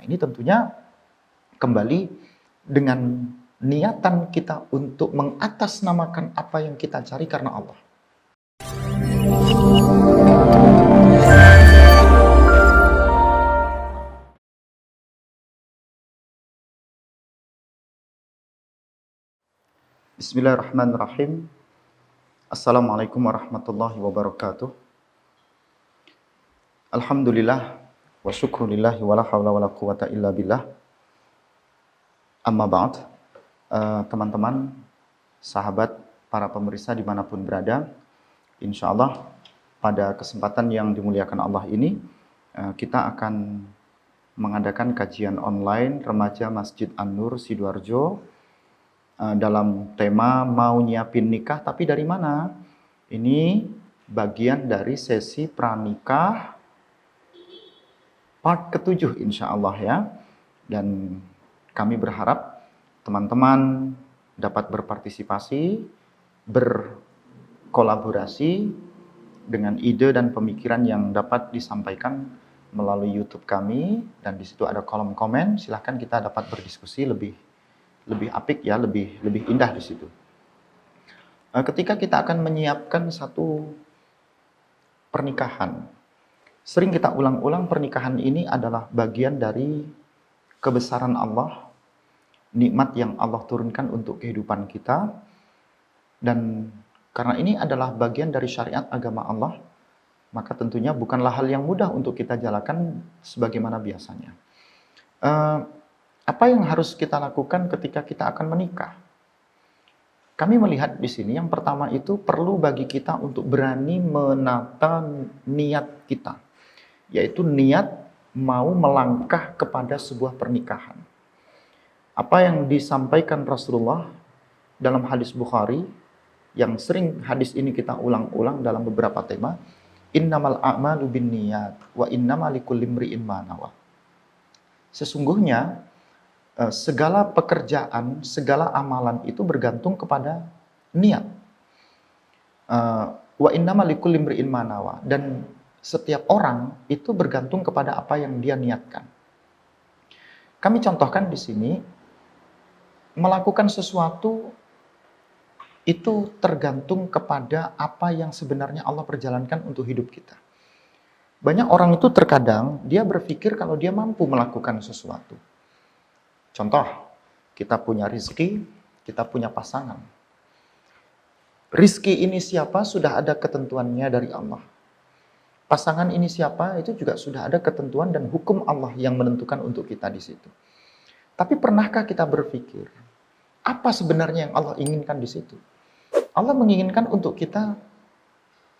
ini tentunya kembali dengan niatan kita untuk mengatasnamakan apa yang kita cari karena Allah. Bismillahirrahmanirrahim. Assalamualaikum warahmatullahi wabarakatuh. Alhamdulillah wa syukrulillahi wa la hawla wa la quwata illa billah. Amma ba'd. Teman-teman, sahabat, para pemirsa dimanapun berada, insya Allah pada kesempatan yang dimuliakan Allah ini, kita akan mengadakan kajian online Remaja Masjid An-Nur Sidoarjo dalam tema mau nyiapin nikah tapi dari mana? Ini bagian dari sesi pranikah part ke-7 insya Allah ya. Dan kami berharap teman-teman dapat berpartisipasi, berkolaborasi dengan ide dan pemikiran yang dapat disampaikan melalui YouTube kami, dan di situ ada kolom komen. Silahkan kita dapat berdiskusi lebih apik ya, lebih indah di situ. Ketika kita akan menyiapkan satu pernikahan, sering kita ulang-ulang pernikahan ini adalah bagian dari kebesaran Allah, nikmat yang Allah turunkan untuk kehidupan kita, dan karena ini adalah bagian dari syariat agama Allah, maka tentunya bukanlah hal yang mudah untuk kita jalankan sebagaimana biasanya. Apa yang harus kita lakukan ketika kita akan menikah? Kami melihat di sini yang pertama itu perlu bagi kita untuk berani menata niat kita, yaitu niat mau melangkah kepada sebuah pernikahan. Apa yang disampaikan Rasulullah dalam hadis Bukhari, yang sering hadis ini kita ulang-ulang dalam beberapa tema, innamal a'malu binniyat wa innamal likulli imri'in ma nawa. Sesungguhnya segala pekerjaan, segala amalan itu bergantung kepada niat. Wa innamal likulli imri'in ma nawa, dan setiap orang itu bergantung kepada apa yang dia niatkan. Kami contohkan di sini, melakukan sesuatu itu tergantung kepada apa yang sebenarnya Allah perjalankan untuk hidup kita. Banyak orang itu terkadang dia berpikir kalau dia mampu melakukan sesuatu. Contoh, kita punya rizki, kita punya pasangan. Rizki ini siapa? Sudah ada ketentuannya dari Allah. Pasangan ini siapa? Itu juga sudah ada ketentuan dan hukum Allah yang menentukan untuk kita di situ. Tapi pernahkah kita berpikir, apa sebenarnya yang Allah inginkan di situ? Allah menginginkan untuk kita,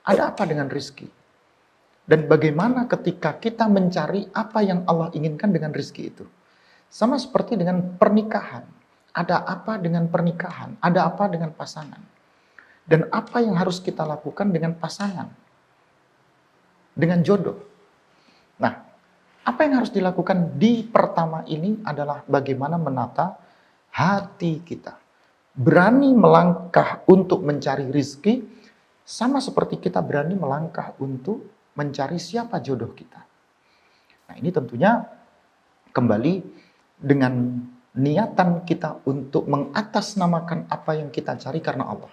ada apa dengan rizki? Dan bagaimana ketika kita mencari apa yang Allah inginkan dengan rizki itu? Sama seperti dengan pernikahan. Ada apa dengan pernikahan? Ada apa dengan pasangan? Dan apa yang harus kita lakukan dengan pasangan? Dengan jodoh. Nah, apa yang harus dilakukan di pertama ini adalah bagaimana menata hati kita. Berani melangkah untuk mencari rizki, sama seperti kita berani melangkah untuk mencari siapa jodoh kita. Nah, ini tentunya kembali dengan niatan kita untuk mengatasnamakan apa yang kita cari karena Allah.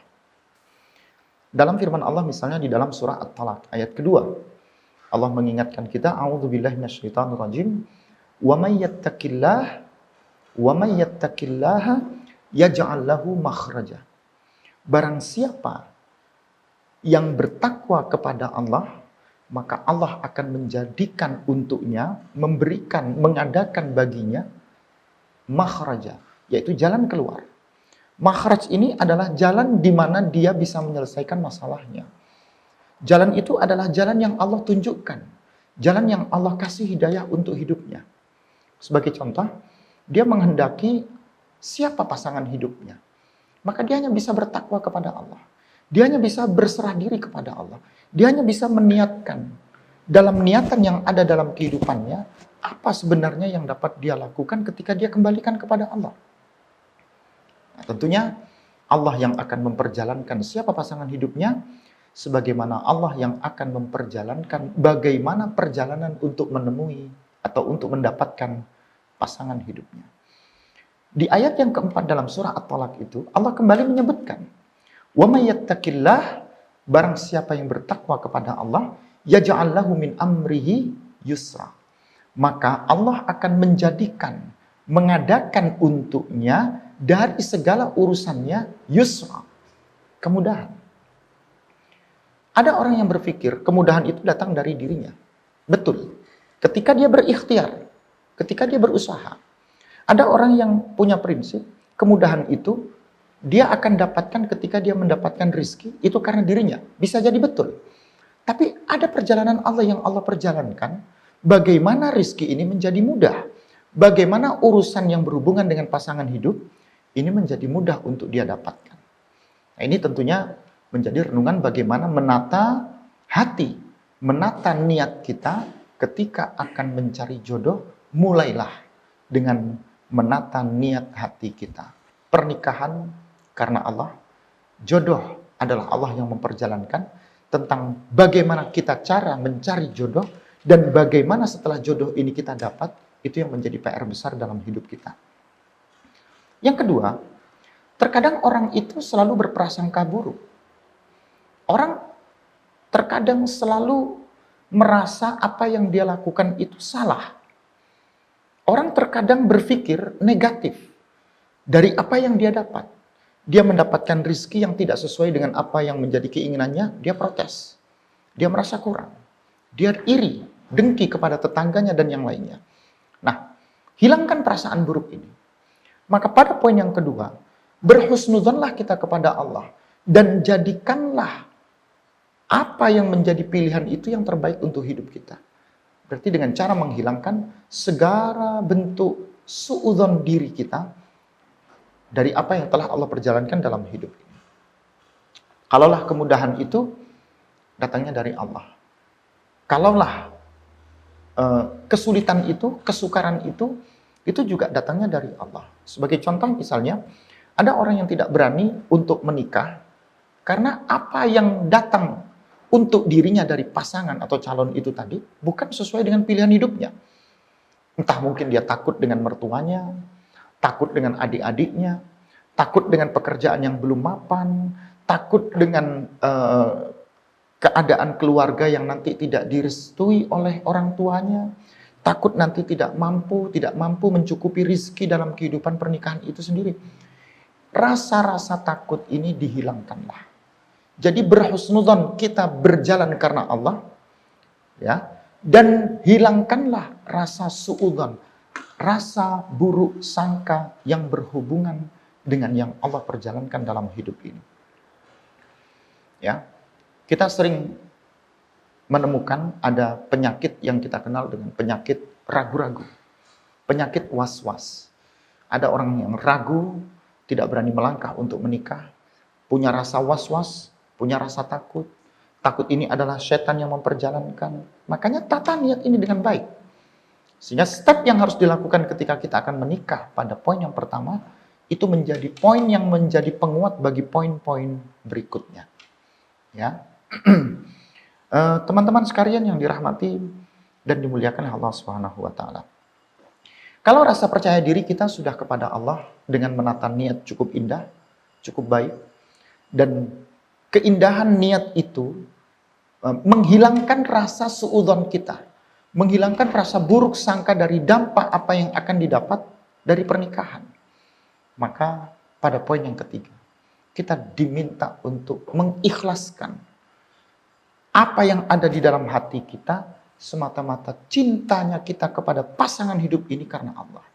Dalam firman Allah misalnya di dalam surah At-Talaq ayat kedua, Allah mengingatkan kita, a'udzubillahi minasyaitonirrajim, wa may yattaqillaha yaj'al lahu makhraja. Barang siapa yang bertakwa kepada Allah, maka Allah akan menjadikan untuknya, mengadakan baginya makhraja, yaitu jalan keluar. Makhraj ini adalah jalan di mana dia bisa menyelesaikan masalahnya. Jalan itu adalah jalan yang Allah tunjukkan, jalan yang Allah kasih hidayah untuk hidupnya. Sebagai contoh, dia menghendaki siapa pasangan hidupnya, maka dia hanya bisa bertakwa kepada Allah. Dia hanya bisa berserah diri kepada Allah. Dia hanya bisa meniatkan dalam niatan yang ada dalam kehidupannya, apa sebenarnya yang dapat dia lakukan ketika dia kembalikan kepada Allah. Nah, tentunya Allah yang akan memperjalankan siapa pasangan hidupnya, sebagaimana Allah yang akan memperjalankan bagaimana perjalanan untuk menemui atau untuk mendapatkan pasangan hidupnya. Di ayat yang keempat dalam surah At-Talaq itu, Allah kembali menyebutkan, "Wa may yattaqillah", barang siapa yang bertakwa kepada Allah, yaj'al lahu min amrihi yusra. Maka Allah akan mengadakan untuknya dari segala urusannya yusra, kemudahan. Ada orang yang berpikir kemudahan itu datang dari dirinya. Betul. Ketika dia berikhtiar, ketika dia berusaha. Ada orang yang punya prinsip, kemudahan itu dia akan dapatkan ketika dia mendapatkan rizki, itu karena dirinya. Bisa jadi betul. Tapi ada perjalanan Allah yang Allah perjalankan, bagaimana rizki ini menjadi mudah. Bagaimana urusan yang berhubungan dengan pasangan hidup, ini menjadi mudah untuk dia dapatkan. Nah, ini tentunya menjadi renungan bagaimana menata hati, menata niat kita ketika akan mencari jodoh. Mulailah dengan menata niat hati kita. Pernikahan karena Allah, jodoh adalah Allah yang memperjalankan, tentang bagaimana kita cara mencari jodoh, dan bagaimana setelah jodoh ini kita dapat, itu yang menjadi PR besar dalam hidup kita. Yang kedua, terkadang orang itu selalu berprasangka buruk. Orang terkadang selalu merasa apa yang dia lakukan itu salah. Orang terkadang berpikir negatif dari apa yang dia dapat. Dia mendapatkan rizki yang tidak sesuai dengan apa yang menjadi keinginannya, dia protes. Dia merasa kurang. Dia iri, dengki kepada tetangganya dan yang lainnya. Nah, hilangkan perasaan buruk ini. Maka pada poin yang kedua, berhusnudzonlah kita kepada Allah dan jadikanlah apa yang menjadi pilihan itu yang terbaik untuk hidup kita. Berarti dengan cara menghilangkan segala bentuk suudzon diri kita dari apa yang telah Allah perjalankan dalam hidup ini. Kalaulah kemudahan itu datangnya dari Allah. Kalaulah kesulitan itu, kesukaran itu juga datangnya dari Allah. Sebagai contoh misalnya, ada orang yang tidak berani untuk menikah karena apa yang datang untuk dirinya dari pasangan atau calon itu tadi bukan sesuai dengan pilihan hidupnya. Entah mungkin dia takut dengan mertuanya, takut dengan adik-adiknya, takut dengan pekerjaan yang belum mapan, takut dengan keadaan keluarga yang nanti tidak direstui oleh orang tuanya, takut nanti tidak mampu mencukupi rizki dalam kehidupan pernikahan itu sendiri. Rasa-rasa takut ini dihilangkanlah. Jadi berhusnudzon, kita berjalan karena Allah, ya, dan hilangkanlah rasa suudzon, rasa buruk sangka yang berhubungan dengan yang Allah perjalankan dalam hidup ini. Ya, kita sering menemukan ada penyakit yang kita kenal dengan penyakit ragu-ragu, penyakit was-was. Ada orang yang ragu, tidak berani melangkah untuk menikah, punya rasa was-was, punya rasa takut. Takut ini adalah setan yang memperjalankan. Makanya tata niat ini dengan baik. Sehingga step yang harus dilakukan ketika kita akan menikah pada poin yang pertama, itu menjadi poin yang menjadi penguat bagi poin-poin berikutnya. Ya, teman-teman sekalian yang dirahmati dan dimuliakan Allah Subhanahu wa Ta'ala. Kalau rasa percaya diri kita sudah kepada Allah dengan menata niat cukup indah, cukup baik, dan keindahan niat itu menghilangkan rasa suudzon kita, menghilangkan rasa buruk sangka dari dampak apa yang akan didapat dari pernikahan. Maka pada poin yang ketiga, kita diminta untuk mengikhlaskan apa yang ada di dalam hati kita semata-mata cintanya kita kepada pasangan hidup ini karena Allah.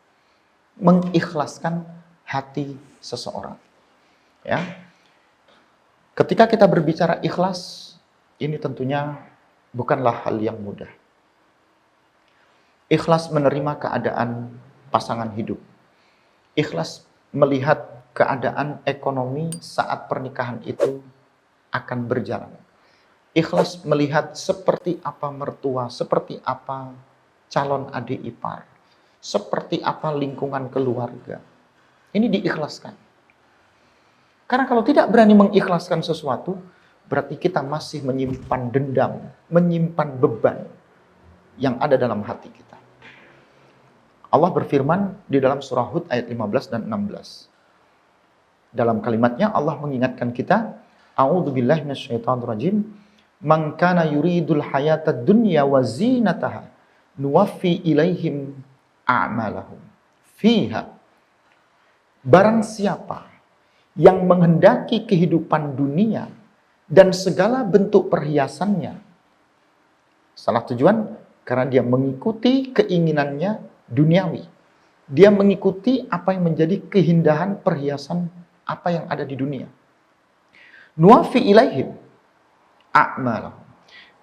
Mengikhlaskan hati seseorang. Ya. Ketika kita berbicara ikhlas, ini tentunya bukanlah hal yang mudah. Ikhlas menerima keadaan pasangan hidup. Ikhlas melihat keadaan ekonomi saat pernikahan itu akan berjalan. Ikhlas melihat seperti apa mertua, seperti apa calon adik ipar, seperti apa lingkungan keluarga. Ini diikhlaskan. Karena kalau tidak berani mengikhlaskan sesuatu, berarti kita masih menyimpan dendam, menyimpan beban yang ada dalam hati kita. Allah berfirman di dalam surah Hud ayat 15 dan 16. Dalam kalimatnya Allah mengingatkan kita, A'udzubillahi minasyaitonirrajim, "Man kana yuridul hayatad dunya wa zinataha, nuwaffi ilaihim a'malahum fiha." Barang siapa yang menghendaki kehidupan dunia dan segala bentuk perhiasannya, salah tujuan karena dia mengikuti keinginannya duniawi. Dia mengikuti apa yang menjadi keindahan perhiasan apa yang ada di dunia. Nuwafi ilaihim a'malahum.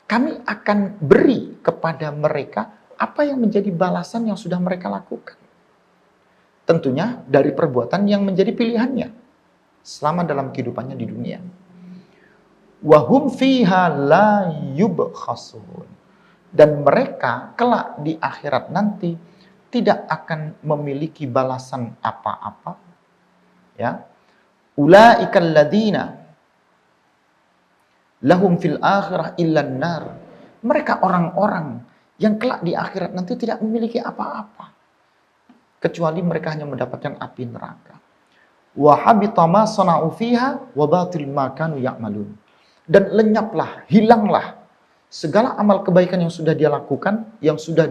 Kami akan beri kepada mereka apa yang menjadi balasan yang sudah mereka lakukan. Tentunya dari perbuatan yang menjadi pilihannya selama dalam kehidupannya di dunia. Wahum fiha la yubkhasun. Dan mereka kelak di akhirat nanti tidak akan memiliki balasan apa-apa. Ya. Ulaikal ladina lahum fil akhirah illan nar. Mereka orang-orang yang kelak di akhirat nanti tidak memiliki apa-apa kecuali mereka hanya mendapatkan api neraka. Wa habita ma sana'u fiha wa batil ma kanu ya'malun. Dan lenyaplah, hilanglah segala amal kebaikan yang sudah dia lakukan, yang sudah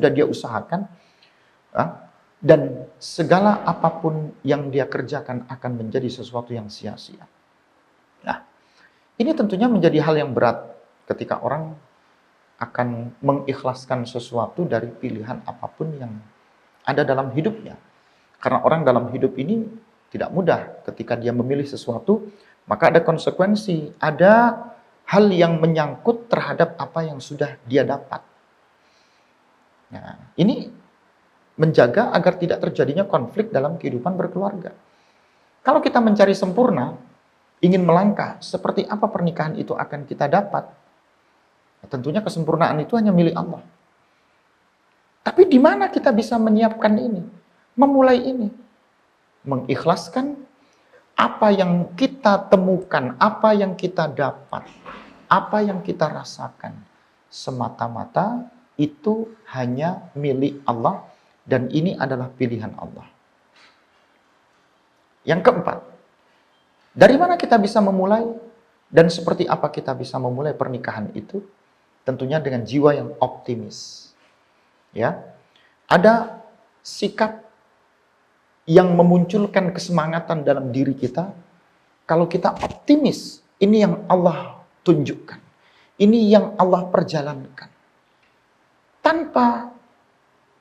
dia usahakan, dan segala apapun yang dia kerjakan akan menjadi sesuatu yang sia-sia. Nah, ini tentunya menjadi hal yang berat ketika orang akan mengikhlaskan sesuatu dari pilihan apapun yang ada dalam hidupnya. Karena orang dalam hidup ini tidak mudah ketika dia memilih sesuatu, maka ada konsekuensi, ada hal yang menyangkut terhadap apa yang sudah dia dapat. Nah, ini menjaga agar tidak terjadinya konflik dalam kehidupan berkeluarga. Kalau kita mencari sempurna, ingin melangkah, seperti apa pernikahan itu akan kita dapat? Nah, tentunya kesempurnaan itu hanya milik Allah. Tapi di mana kita bisa menyiapkan ini? Memulai ini. Mengikhlaskan apa yang kita temukan, apa yang kita dapat, apa yang kita rasakan, semata-mata itu hanya milik Allah dan ini adalah pilihan Allah. Yang keempat, dari mana kita bisa memulai dan seperti apa kita bisa memulai pernikahan itu? Tentunya dengan jiwa yang optimis. Ya. Ada sikap yang memunculkan kesemangatan dalam diri kita. Kalau kita optimis, ini yang Allah tunjukkan. Ini yang Allah perjalankan. Tanpa,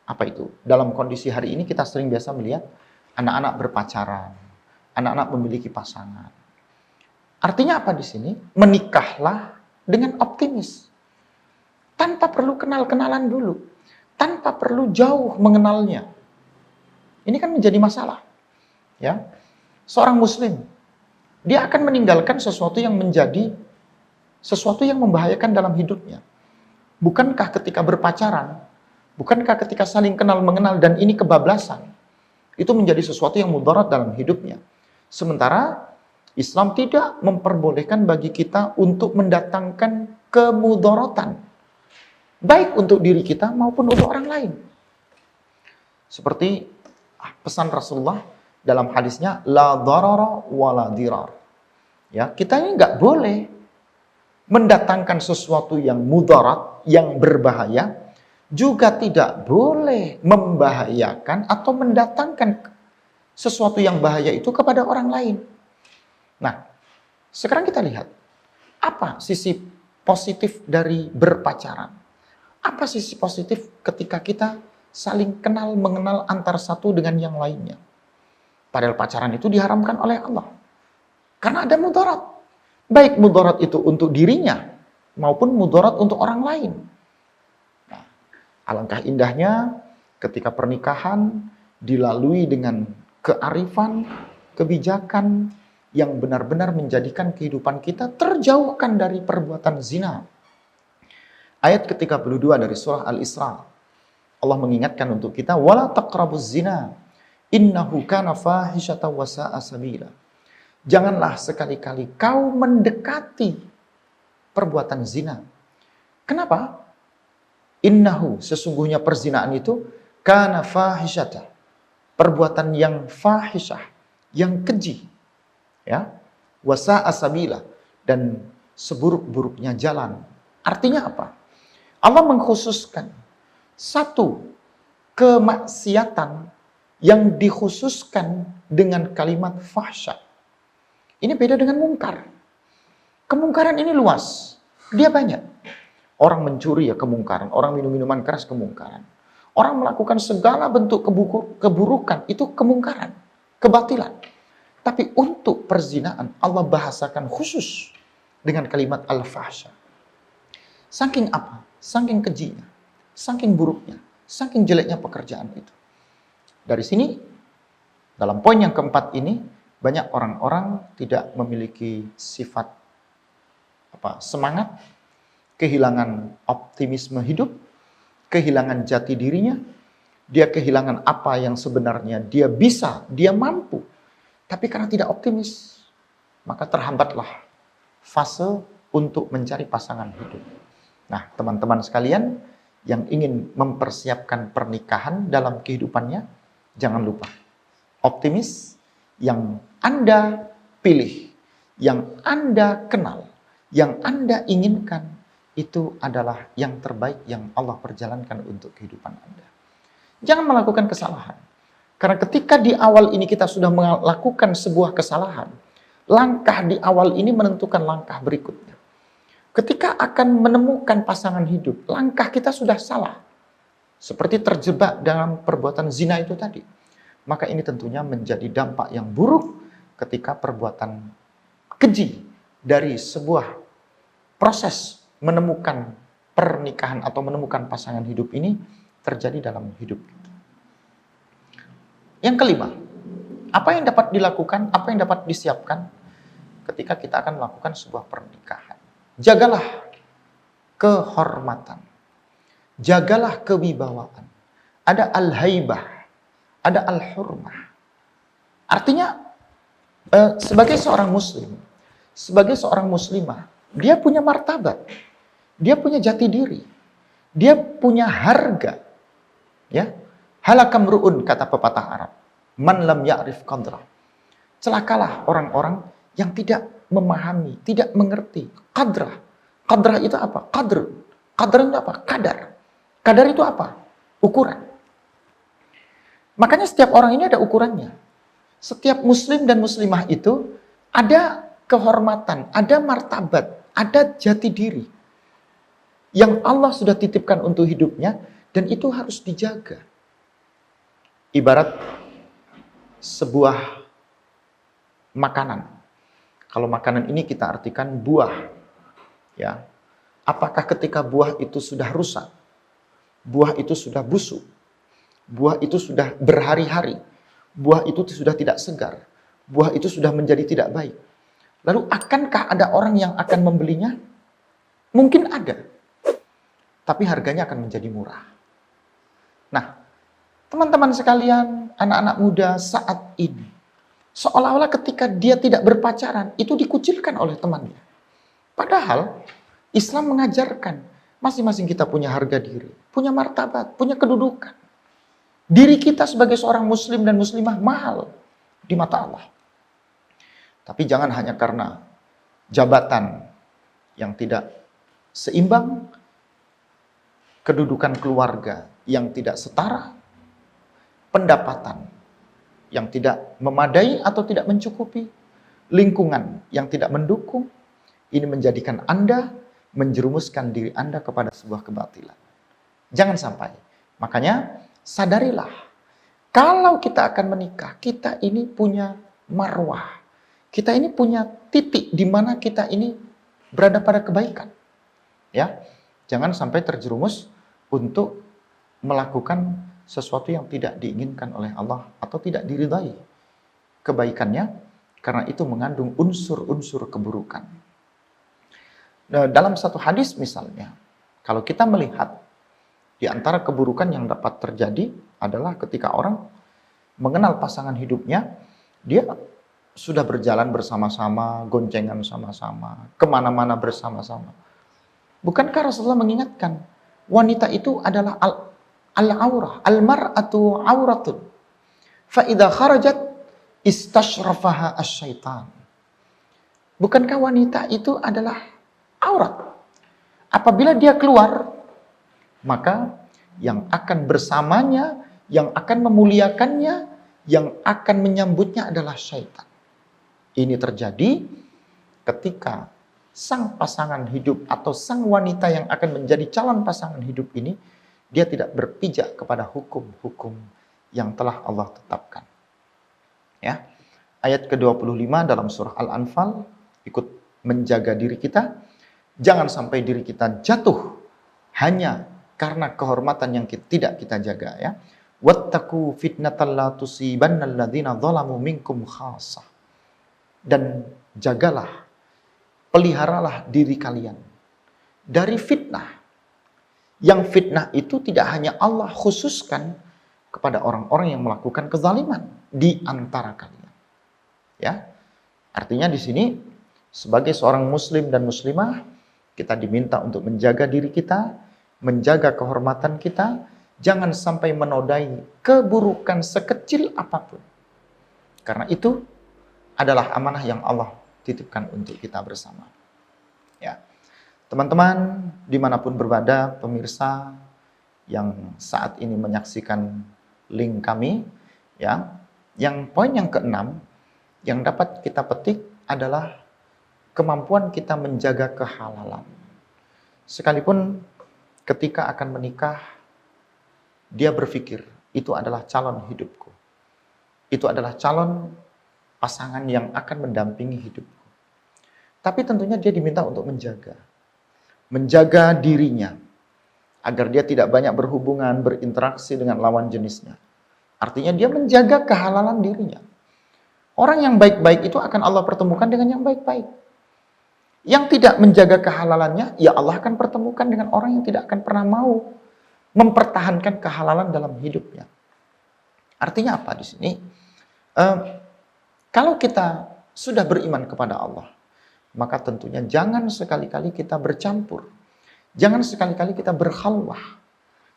apa itu? Dalam kondisi hari ini kita sering biasa melihat anak-anak berpacaran, anak-anak memiliki pasangan. Artinya apa di sini? Menikahlah dengan optimis. Tanpa perlu kenal-kenalan dulu. Tanpa perlu jauh mengenalnya. Ini kan menjadi masalah. Ya. Seorang muslim, dia akan meninggalkan sesuatu yang menjadi sesuatu yang membahayakan dalam hidupnya. Bukankah ketika berpacaran, bukankah ketika saling kenal mengenal dan ini kebablasan, itu menjadi sesuatu yang mudarat dalam hidupnya. Sementara Islam tidak memperbolehkan bagi kita untuk mendatangkan kemudaratan, baik untuk diri kita maupun untuk orang lain. Seperti pesan Rasulullah dalam hadisnya, la darara wa la dirar. Ya, kita ini nggak boleh mendatangkan sesuatu yang mudarat, yang berbahaya, juga tidak boleh membahayakan atau mendatangkan sesuatu yang bahaya itu kepada orang lain. Nah, sekarang kita lihat, apa sisi positif dari berpacaran? Apa sisi positif ketika kita saling kenal mengenal antara satu dengan yang lainnya? Padahal pacaran itu diharamkan oleh Allah. Karena ada mudarat. Baik mudarat itu untuk dirinya maupun mudarat untuk orang lain. Nah, alangkah indahnya ketika pernikahan dilalui dengan kearifan, kebijakan yang benar-benar menjadikan kehidupan kita terjauhkan dari perbuatan zina. Ayat ke-32 dari surah Al-Isra. Allah mengingatkan untuk kita, wala taqrabuz zina innahu kana fahisyatan wa sa'a sabila. Janganlah sekali-kali kau mendekati perbuatan zina. Kenapa? Innahu, sesungguhnya perzinaan itu kana fahisyata, perbuatan yang fahisyah, yang keji, ya, wasa'a sabila, dan seburuk-buruknya jalan. Artinya apa? Allah mengkhususkan satu kemaksiatan yang dikhususkan dengan kalimat fahsya. Ini beda dengan mungkar. Kemungkaran ini luas, dia banyak. Orang mencuri ya kemungkaran, orang minum minuman keras kemungkaran. Orang melakukan segala bentuk keburukan itu kemungkaran, kebatilan. Tapi untuk perzinaan Allah bahasakan khusus dengan kalimat al-fahsya. Saking apa? Saking kejinya, saking buruknya, saking jeleknya pekerjaan itu. Dari sini, dalam poin yang keempat ini, banyak orang-orang tidak memiliki sifat semangat, kehilangan optimisme hidup, kehilangan jati dirinya, dia kehilangan apa yang sebenarnya dia bisa, dia mampu. Tapi karena tidak optimis, maka terhambatlah fase untuk mencari pasangan hidup. Nah, teman-teman sekalian yang ingin mempersiapkan pernikahan dalam kehidupannya, jangan lupa optimis yang Anda pilih, yang Anda kenal, yang Anda inginkan, itu adalah yang terbaik yang Allah perjalankan untuk kehidupan Anda. Jangan melakukan kesalahan. Karena ketika di awal ini kita sudah melakukan sebuah kesalahan, langkah di awal ini menentukan langkah berikutnya. Ketika akan menemukan pasangan hidup, langkah kita sudah salah. Seperti terjebak dalam perbuatan zina itu tadi. Maka ini tentunya menjadi dampak yang buruk ketika perbuatan keji dari sebuah proses menemukan pernikahan atau menemukan pasangan hidup ini terjadi dalam hidup kita. Yang kelima, apa yang dapat dilakukan, apa yang dapat disiapkan ketika kita akan melakukan sebuah pernikahan. Jagalah kehormatan, jagalah kewibawaan. Ada al-haibah, ada al-hurmah. Artinya, sebagai seorang muslim, sebagai seorang muslimah, dia punya martabat, dia punya jati diri, dia punya harga. Ya, halakam ru'un, kata pepatah Arab. Man lam ya'rif qadra. Celakalah orang-orang yang tidak memahami, tidak mengerti qadrah. Qadrah itu apa? Qadr. Qadr itu apa? Kadar. Kadar itu apa? Ukuran. Makanya setiap orang ini ada ukurannya. Setiap muslim dan muslimah itu ada kehormatan, ada martabat, ada jati diri yang Allah sudah titipkan untuk hidupnya, dan itu harus dijaga. Ibarat sebuah makanan. Kalau makanan ini kita artikan buah, ya. Apakah ketika buah itu sudah rusak, buah itu sudah busuk, buah itu sudah berhari-hari, buah itu sudah tidak segar, buah itu sudah menjadi tidak baik, lalu akankah ada orang yang akan membelinya? Mungkin ada, tapi harganya akan menjadi murah. Nah, teman-teman sekalian, anak-anak muda saat ini, seolah-olah ketika dia tidak berpacaran, itu dikucilkan oleh temannya. Padahal, Islam mengajarkan, masing-masing kita punya harga diri, punya martabat, punya kedudukan. Diri kita sebagai seorang muslim dan muslimah mahal di mata Allah. Tapi jangan hanya karena jabatan yang tidak seimbang, kedudukan keluarga yang tidak setara, pendapatan yang tidak memadai atau tidak mencukupi, lingkungan yang tidak mendukung, ini menjadikan Anda menjerumuskan diri Anda kepada sebuah kebatilan. Jangan sampai. Makanya sadarilah, kalau kita akan menikah, kita ini punya marwah. Kita ini punya titik di mana kita ini berada pada kebaikan. Ya, jangan sampai terjerumus untuk melakukan sesuatu yang tidak diinginkan oleh Allah atau tidak diridai kebaikannya, karena itu mengandung unsur-unsur keburukan. Nah, dalam satu hadis misalnya, kalau kita melihat di antara keburukan yang dapat terjadi adalah ketika orang mengenal pasangan hidupnya, dia sudah berjalan bersama-sama, goncengan sama-sama, kemana-mana bersama-sama. Bukankah Rasulullah mengingatkan, wanita itu adalah Al-aurah, al-mar'atu auratun. Fa idza kharajat istashrafaha asy-syaitan. Bukankah wanita itu adalah aurat? Apabila dia keluar, maka yang akan bersamanya, yang akan memuliakannya, yang akan menyambutnya adalah syaitan. Ini terjadi ketika sang pasangan hidup atau sang wanita yang akan menjadi calon pasangan hidup ini, dia tidak berpijak kepada hukum-hukum yang telah Allah tetapkan. Ya. Ayat ke-25 dalam surah Al-Anfal ikut menjaga diri kita. Jangan sampai diri kita jatuh hanya karena kehormatan yang tidak kita jaga, ya. Wattaqu fitnatan la tusibannal ladzina dzalamu minkum khassah. Dan jagalah, peliharalah diri kalian dari fitnah. Yang fitnah itu tidak hanya Allah khususkan kepada orang-orang yang melakukan kezaliman di antara kalian. Ya. Artinya di sini sebagai seorang muslim dan muslimah, kita diminta untuk menjaga diri kita, menjaga kehormatan kita, jangan sampai menodai keburukan sekecil apapun. Karena itu adalah amanah yang Allah titipkan untuk kita bersama. Ya, teman-teman dimanapun berada, pemirsa yang saat ini menyaksikan link kami, ya, yang poin yang keenam yang dapat kita petik adalah kemampuan kita menjaga kehalalan. Sekalipun ketika akan menikah, dia berpikir, itu adalah calon hidupku. Itu adalah calon pasangan yang akan mendampingi hidupku. Tapi tentunya dia diminta untuk menjaga dirinya, agar dia tidak banyak berhubungan, berinteraksi dengan lawan jenisnya. Artinya dia menjaga kehalalan dirinya. Orang yang baik-baik itu akan Allah pertemukan dengan yang baik-baik. Yang tidak menjaga kehalalannya, ya Allah akan pertemukan dengan orang yang tidak akan pernah mau mempertahankan kehalalan dalam hidupnya. Artinya apa di sini? Kalau kita sudah beriman kepada Allah, maka tentunya jangan sekali-kali kita bercampur. Jangan sekali-kali kita berkhalwah.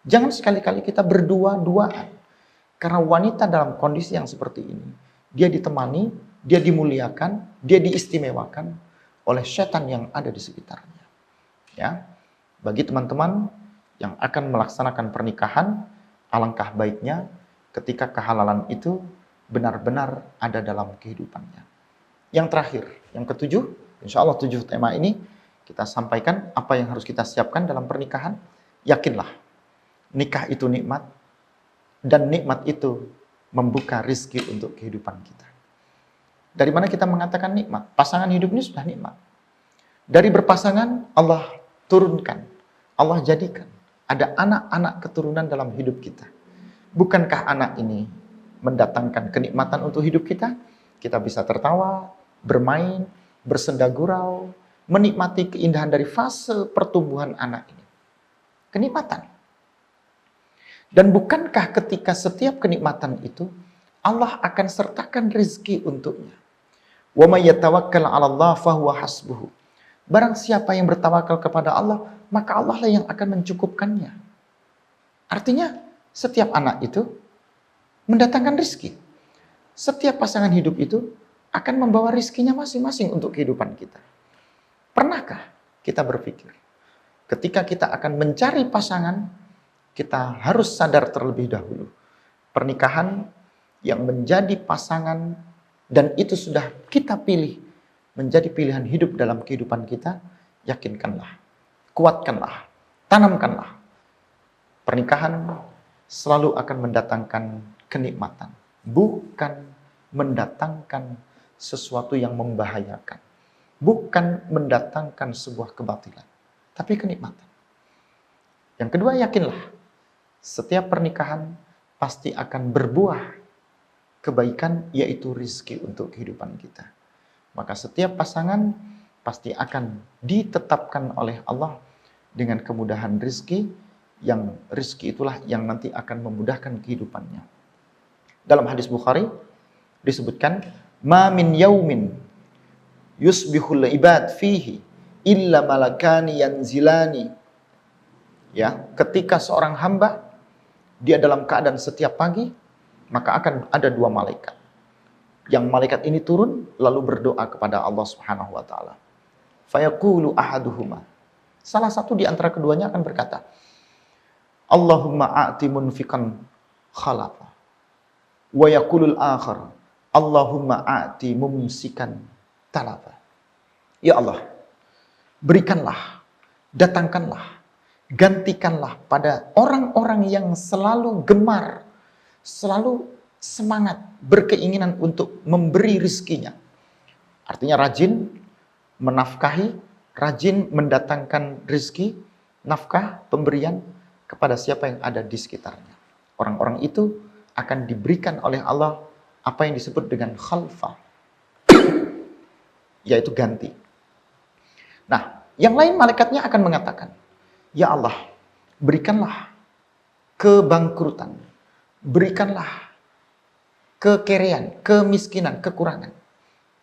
Jangan sekali-kali kita berdua-duaan. Karena wanita dalam kondisi yang seperti ini, dia ditemani, dia dimuliakan, dia diistimewakan oleh setan yang ada di sekitarnya. Ya, bagi teman-teman yang akan melaksanakan pernikahan, alangkah baiknya ketika kehalalan itu benar-benar ada dalam kehidupannya. Yang terakhir, yang ketujuh, insya Allah 7 tema ini kita sampaikan apa yang harus kita siapkan dalam pernikahan. Yakinlah, nikah itu nikmat, dan nikmat itu membuka rizki untuk kehidupan kita. Dari mana kita mengatakan nikmat? Pasangan hidup ini sudah nikmat. Dari berpasangan, Allah turunkan, Allah jadikan ada anak-anak keturunan dalam hidup kita. Bukankah anak ini mendatangkan kenikmatan untuk hidup kita? Kita bisa tertawa, bermain, bersenda gurau, menikmati keindahan dari fase pertumbuhan anak ini. Kenikmatan. Dan bukankah ketika setiap kenikmatan itu, Allah akan sertakan rezeki untuknya. Wa may yatawakkal 'ala Allah fahuwa hasbuhu. Barang siapa yang bertawakal kepada Allah, maka Allah lah yang akan mencukupkannya. Artinya, setiap anak itu mendatangkan rizki. Setiap pasangan hidup itu akan membawa rizkinya masing-masing untuk kehidupan kita. Pernahkah kita berpikir, ketika kita akan mencari pasangan, kita harus sadar terlebih dahulu. Pernikahan yang menjadi pasangan dan itu sudah kita pilih menjadi pilihan hidup dalam kehidupan kita, yakinkanlah, kuatkanlah, tanamkanlah. Pernikahan selalu akan mendatangkan kenikmatan, bukan mendatangkan sesuatu yang membahayakan, bukan mendatangkan sebuah kebatilan, tapi kenikmatan. Yang kedua, yakinlah, setiap pernikahan pasti akan berbuah kebaikan, yaitu rizki untuk kehidupan kita. Maka setiap pasangan pasti akan ditetapkan oleh Allah dengan kemudahan rizki, yang rizki itulah yang nanti akan memudahkan kehidupannya. Dalam hadis Bukhari disebutkan, ma min yaumin yusbihul ibad fihi illa malakani yanzilani. Ya, ketika seorang hamba dia dalam keadaan setiap pagi, maka akan ada dua malaikat. Yang malaikat ini turun lalu berdoa kepada Allah Subhanahu wa taala. Fayaqulu ahaduhuma. Salah satu di antara keduanya akan berkata, Allahumma a'ti munfiqan khalafa. Wa yaqulul akhar, Allahumma a'ti mumsikan talafa. Ya Allah, berikanlah, datangkanlah, gantikanlah pada orang-orang yang selalu gemar, selalu semangat, berkeinginan untuk memberi rizkinya. Artinya rajin menafkahi, rajin mendatangkan rizki, nafkah, pemberian kepada siapa yang ada di sekitarnya. Orang-orang itu akan diberikan oleh Allah apa yang disebut dengan khalfah, yaitu ganti. Nah, yang lain malaikatnya akan mengatakan, ya Allah, berikanlah kebangkrutan, berikanlah kekerean, kemiskinan, kekurangan,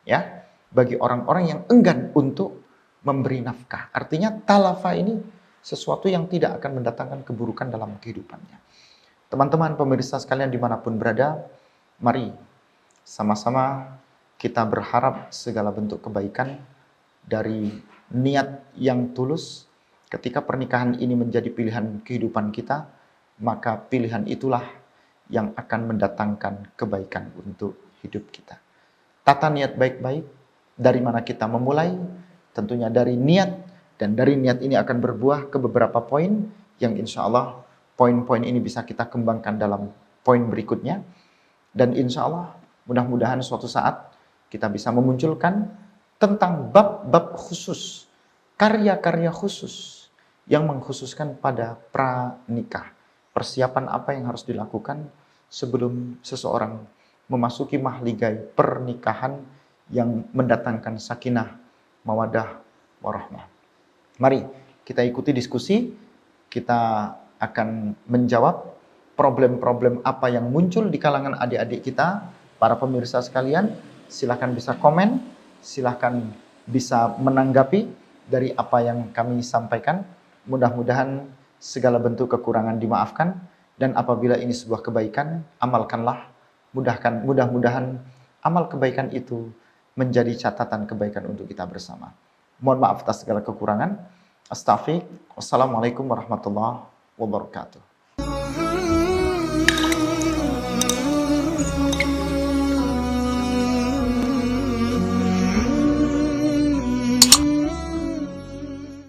ya, bagi orang-orang yang enggan untuk memberi nafkah. Artinya talafa ini sesuatu yang tidak akan mendatangkan keburukan dalam kehidupannya. Teman-teman pemirsa sekalian dimanapun berada, mari sama-sama kita berharap segala bentuk kebaikan dari niat yang tulus. Ketika pernikahan ini menjadi pilihan kehidupan kita, maka pilihan itulah yang akan mendatangkan kebaikan untuk hidup kita. Tata niat baik-baik, dari mana kita memulai, tentunya dari niat, dan dari niat ini akan berbuah ke beberapa poin yang insya Allah poin-poin ini bisa kita kembangkan dalam poin berikutnya. Dan insya Allah mudah-mudahan suatu saat kita bisa memunculkan tentang bab-bab khusus, karya-karya khusus yang mengkhususkan pada pranikah. Persiapan apa yang harus dilakukan sebelum seseorang memasuki mahligai pernikahan yang mendatangkan sakinah, mawadah, warahmah. Mari kita ikuti diskusi, kita akan menjawab problem-problem apa yang muncul di kalangan adik-adik kita. Para pemirsa sekalian, silakan bisa komen, silakan bisa menanggapi dari apa yang kami sampaikan. Mudah-mudahan segala bentuk kekurangan dimaafkan, dan apabila ini sebuah kebaikan, amalkanlah. Mudah-mudahan amal kebaikan itu menjadi catatan kebaikan untuk kita bersama. Mohon maaf atas segala kekurangan. Astaghfirullah. Wassalamualaikum warahmatullahi wabarakatuh.